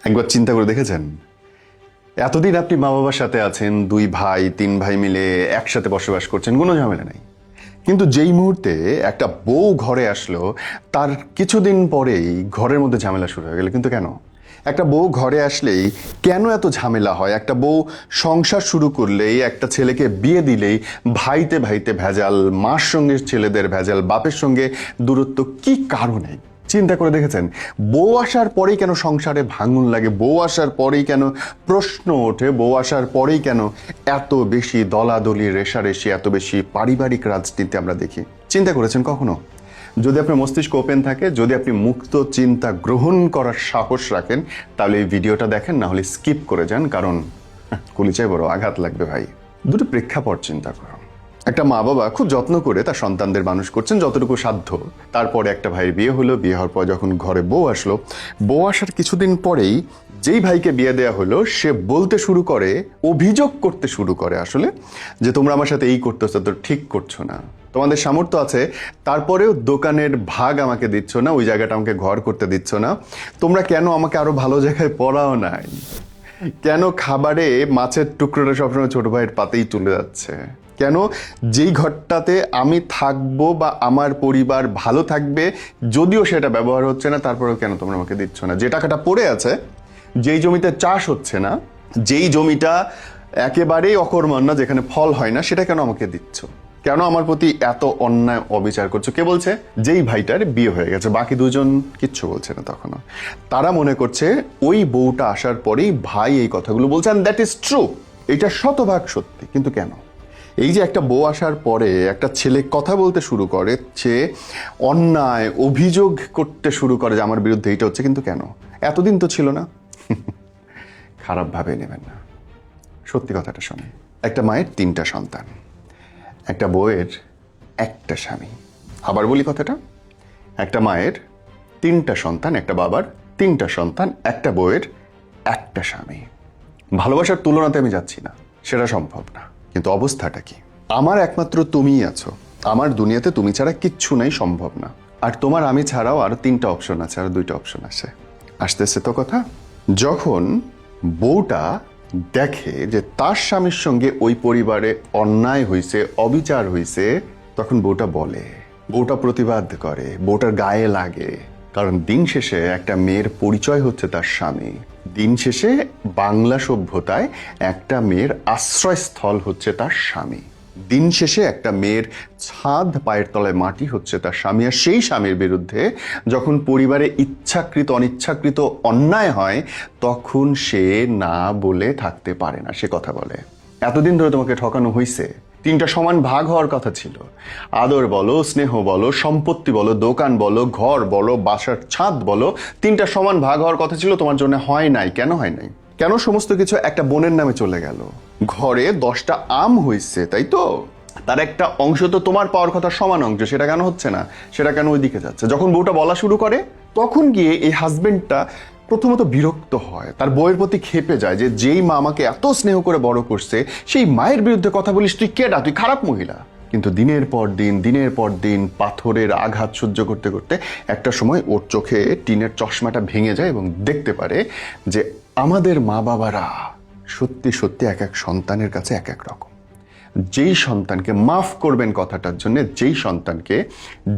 একবার চিন্তা করে দেখেছেন, এতদিন আপনি মা বাবার সাথে আছেন, 2 ভাই 3 ভাই মিলে একসাথে বসবাস করছেন, কোনো ঝামেলা নাই। কিন্তু যেই মুহূর্তে একটা বউ ঘরে আসলো, তার কিছুদিন পরেই ঘরের মধ্যে ঝামেলা শুরু হয়ে গেল। কিন্তু কেন? একটা বউ ঘরে আসলেই কেন এত ঝামেলা হয়? একটা বউ সংসার শুরু করলেই, একটা ছেলেকে বিয়ে দিলেই ভাইতে ভাইতে ভেজাল, মার সঙ্গে ছেলেদের ভেজাল, বাপের সঙ্গে দূরত্ব, কি কারণে? চিন্তা করে দেখেছেন? বউ আসার পরেই কেন সংসারে ভাঙন লাগে? বউ আসার পরেই কেন প্রশ্ন ওঠে? বউ আসার পরেই কেন এত বেশি দলাদলি, রেষারেষি, এত বেশি পারিবারিক রাজনীতি আমরা দেখি? চিন্তা করেছেন কখনো? যদি আপনার মস্তিষ্ক ওপেন থাকে, যদি আপনি মুক্ত চিন্তা গ্রহণ করার সাহস রাখেন, তাহলে এই ভিডিওটা দেখেন, না হলে স্কিপ করে যান, কারণ কলিজায় বড় আঘাত লাগবে ভাই। দুটো প্রেক্ষাপট চিন্তা করুন। একটা মা বাবা খুব যত্ন করে তার সন্তানদের মানুষ করছেন যতটুকু সাধ্য। তারপরে একটা ভাইয়ের বিয়ে হলো, বিয়ে হওয়ার পর যখন ঘরে বউ আসলো, বউ আসার কিছুদিন পরেই যেই ভাইকে বিয়ে দেওয়া হলো, সে বলতে শুরু করে, অভিযোগ করতে শুরু করে আসলে, যে তোমরা আমার সাথে এই করতেছো, তো ঠিক করছো না, তোমাদের সামর্থ্য আছে, তারপরেও দোকানের ভাগ আমাকে দিচ্ছ না, ওই জায়গাটা আমাকে ঘর করতে দিচ্ছ না, তোমরা কেন আমাকে আরো ভালো জায়গায় পড়াও নাই, কেন খাবারে মাছের টুকরোটা সবসময় ছোট ভাইয়ের পাতেই চলে যাচ্ছে, কেন যেই ঘরটাতে আমি থাকবো বা আমার পরিবার ভালো থাকবে, যদিও সেটা ব্যবহার হচ্ছে না, তারপরেও কেন তোমরা আমাকে দিচ্ছ না? যে টাকাটা পড়ে আছে, যেই জমিতে চাষ হচ্ছে না, যেই জমিটা একেবারেই অকর্মণ্য, যেখানে ফল হয় না, সেটা কেন আমাকে দিচ্ছ? কেন আমার প্রতি এত অন্যায় অবিচার করছো? কে বলছে? যেই ভাইটার বিয়ে হয়ে গেছে, বাকি দুজন কিচ্ছু বলছে না তখনও। তারা মনে করছে ওই বউটা আসার পরেই ভাই এই কথাগুলো বলছে, and that is true, এটা শতভাগ সত্যি। কিন্তু কেন? এই যে একটা বউ আসার পরে একটা ছেলে কথা বলতে শুরু করে, সে অন্যায় অভিযোগ করতে শুরু করে যে আমার বিরুদ্ধে এটা হচ্ছে, কিন্তু কেন? এতদিন তো ছিল না। খারাপ ভাবে নেবেন না, সত্যি কথাটা শোনেন। একটা মায়ের 3টা সন্তান, একটা বউয়ের 1টা স্বামী। আবার বলি কথাটা, একটা মায়ের 3টা সন্তান, একটা বাবার 3টা সন্তান, একটা বউয়ের 1টা স্বামী। ভালোবাসার তুলনাতে আমি যাচ্ছি না, সেটা সম্ভব না, কিন্তু অবস্থাটা কি? আমার একমাত্র তুমিই আছো, আমার দুনিয়াতে তুমি ছাড়া কিচ্ছু নাই, সম্ভব না। আর তোমার আমি ছাড়াও আরো 3টা অপশন আছে, আর 2টা অপশন আছে। আসতেছে তো কথা। যখন বউটা দেখে যে তার স্বামীর সঙ্গে ওই পরিবারে অন্যায় হইছে, অবিচার হইছে, তখন বউটা বলে, বউটা প্রতিবাদ করে, বউটার গায়ে লাগে। কারণ দিন শেষে একটা মেয়ের পরিচয় হচ্ছে তার স্বামী। দিন শেষে বাংলা সভ্যতায় একটা মেয়ের আশ্রয়স্থল হচ্ছে তার স্বামী। দিন শেষে একটা মেয়ের ছাদ, পায়ের তলায় মাটি হচ্ছে তার স্বামী। আর সেই স্বামীর বিরুদ্ধে যখন পরিবারে ইচ্ছাকৃত অনিচ্ছাকৃত অন্যায় হয়, তখন সে না বলে থাকতে পারে না, সে কথা বলে। এতদিন ধরে তোমাকে ঠকানো হয়েছে, 3টা সমান ভাগ হওয়ার কথা ছিল। আদর বলো, স্নেহ বলো, সম্পত্তি বলো, দোকান বলো, ঘর বলো, বাসার ছাদ বলো, 3টা সমান ভাগ হওয়ার কথা ছিল, তোমার জন্য হয় নাই। কেন হয় নাই? কেন সমস্ত কিছু একটা বোনের নামে চলে গেল? ঘরে 10টা আম হয়েছে, তাই তো? তার একটা অংশ তো তোমার পাওয়ার কথা, সমান অংশ, সেটা কেন হচ্ছে না? সেটা কেন ওই দিকে যাচ্ছে? যখন বউটা বলা শুরু করে, তখন গিয়ে এই হাজবেন্ডটা প্রথমত বিরক্ত হয়, তার বউয়ের প্রতি ক্ষেপে যায় যে যেই মা আমাকে এত স্নেহ করে বড় করছে, সেই মায়ের বিরুদ্ধে কথা বলিস, তুই কেডা, তুই খারাপ মহিলা। কিন্তু দিনের পর দিন পাথরের আঘাত সহ্য করতে করতে একটা সময় ওর চোখে টিনের চশমাটা ভেঙে যায় এবং দেখতে পারে যে আমাদের মা বাবারা সত্যি সত্যি এক এক সন্তানের কাছে এক এক রকম। যেই সন্তানকে মাফ করবেন কথাটার জন্য, যেই সন্তানকে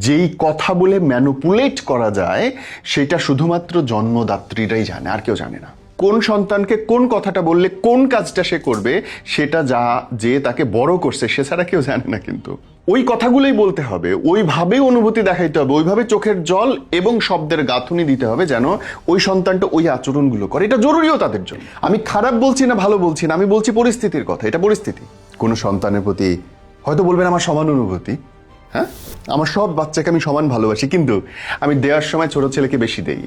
যেই কথা বলে ম্যানুপুলেট করা যায়, সেটা শুধুমাত্র জন্মদাত্রীরাই জানে, আর কেউ জানে না। কোন সন্তানকে কোন কথাটা বললে কোন কাজটা সে করবে, সেটা যে তাকে বড় করছে সে ছাড়া কেউ জানে না। কিন্তু ওই কথাগুলোই বলতে হবে, ওইভাবেই অনুভূতি দেখাইতে হবে, ওইভাবে চোখের জল এবং শব্দের গাঁথুনি দিতে হবে, যেন ওই সন্তানটা ওই আচরণগুলো করে। এটা জরুরিও তাদের জন্য। আমি খারাপ বলছি না, ভালো বলছি না, আমি বলছি পরিস্থিতির কথা। এটা পরিস্থিতি। কোনো সন্তানের প্রতি হয়তো বলবেন আমার সমান অনুভূতি, হ্যাঁ, আমার সব বাচ্চাকে আমি সমান ভালোবাসি, কিন্তু আমি দেওয়ার সময় ছোট ছেলেকে বেশি দেই,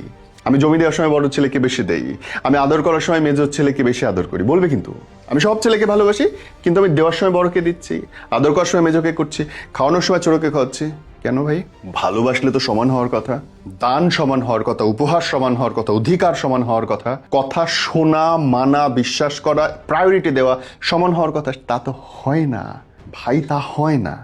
আমি জমি দেওয়ার সময় বড় ছেলেকে বেশি দেই, আমি আদর করার সময় মেজর ছেলেকে বেশি আদর করি, বলবে। কিন্তু আমি সব ছেলেকে ভালোবাসি, কিন্তু আমি দেওয়ার সময় বড়কে দিচ্ছি, আদর করার সময় মেজকে করছি, খাওয়ানোর সময় ছোটকে খাওয়াচ্ছি। কেন ভাই? ভালোবাসলে তো সমান হওয়ার কথা, দান সমান হওয়ার কথা, উপহার সমান হওয়ার কথা, অধিকার সমান হওয়ার কথা, কথা শোনা, মানা, বিশ্বাস করা, প্রায়োরিটি দেওয়া সমান হওয়ার কথা। তা তো হয় না ভাই, তা হয় না।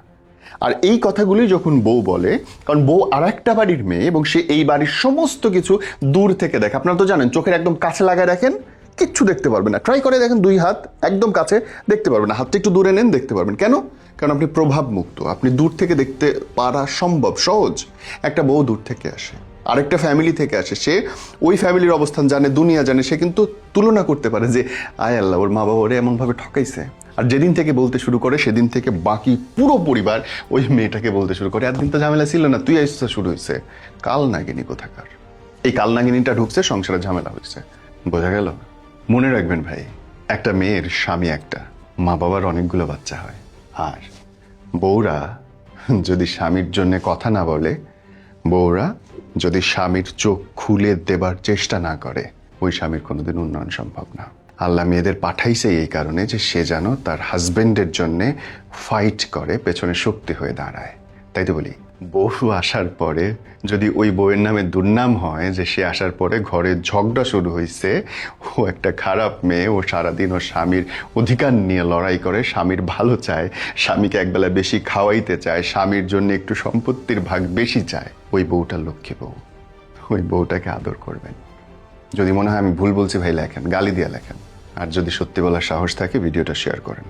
আর এই কথাগুলি যখন বউ বলে, কারণ বউ আর একটা বাড়ির মেয়ে এবং সে এই বাড়ির সমস্ত কিছু দূর থেকে দেখে। আপনারা তো জানেন, চোখের একদম কাছে লাগায় রাখেন, কিচ্ছু দেখতে পারবেন না। ট্রাই করে দেখেন, 2 হাত একদম কাছে, দেখতে পারবেন না। হাতটা একটু দূরে নেন, দেখতে পারবেন। কেন? কারণ আপনি প্রভাব মুক্ত, আপনি দূর থেকে দেখতে পারা সম্ভব, সহজ। একটা বউ দূর থেকে আসে, আরেকটা ফ্যামিলি থেকে আসে, সে ওই ফ্যামিলির অবস্থান জানে, দুনিয়া জানে, সে কিন্তু তুলনা করতে পারে যে আয় আল্লাহ, ওর মা বাবা ওরে এমনভাবে ঠকাইছে। আর যেদিন থেকে বলতে শুরু করে সেদিন থেকে বাকি পুরো পরিবার ওই মেয়েটাকে বলতে শুরু করে, একদিন তো ঝামেলা ছিল না, তুই আইসা শুরু হয়েছে। কাল নাগিনী কোথাকার, এই কাল নাগিনীটা ঢুকছে, সংসারে ঝামেলা হয়েছে। বোঝা গেল? মনে রাখবেন ভাই, একটা মেয়ের স্বামী একটা, মা বাবার অনেকগুলো বাচ্চা হয়। আর বউরা যদি স্বামীর জন্য কথা না বলে, বউরা যদি স্বামীর চোখ খুলে দেবার চেষ্টা না করে, ওই স্বামীর কোনোদিন উন্নয়ন সম্ভব না। আল্লাহ মেয়েদের পাঠাইছে এই কারণে যে সে যেন তার হাজবেন্ডের জন্য ফাইট করে, পেছনে শক্তি হয়ে দাঁড়ায়। তাই তো বলি, বউ আসার পরে যদি ওই বউয়ের নামে দুর্নাম হয় যে সে আসার পরে ঘরে ঝগড়া শুরু হয়েছে, ও একটা খারাপ মেয়ে, ও সারাদিন ওর স্বামীর অধিকার নিয়ে লড়াই করে, স্বামীর ভালো চায়, স্বামীকে একবেলা বেশি খাওয়াইতে চায়, স্বামীর জন্য একটু সম্পত্তির ভাগ বেশি চায়, ওই বউটা লক্ষ্মী বউ। ওই বউটাকে আদর করবেন। যদি মনে হয় আমি ভুল বলছি ভাই, লেখেন, গালি দিয়ে লেখেন। আর যদি সত্যি বলার সাহস থাকে, ভিডিওটা শেয়ার করেন।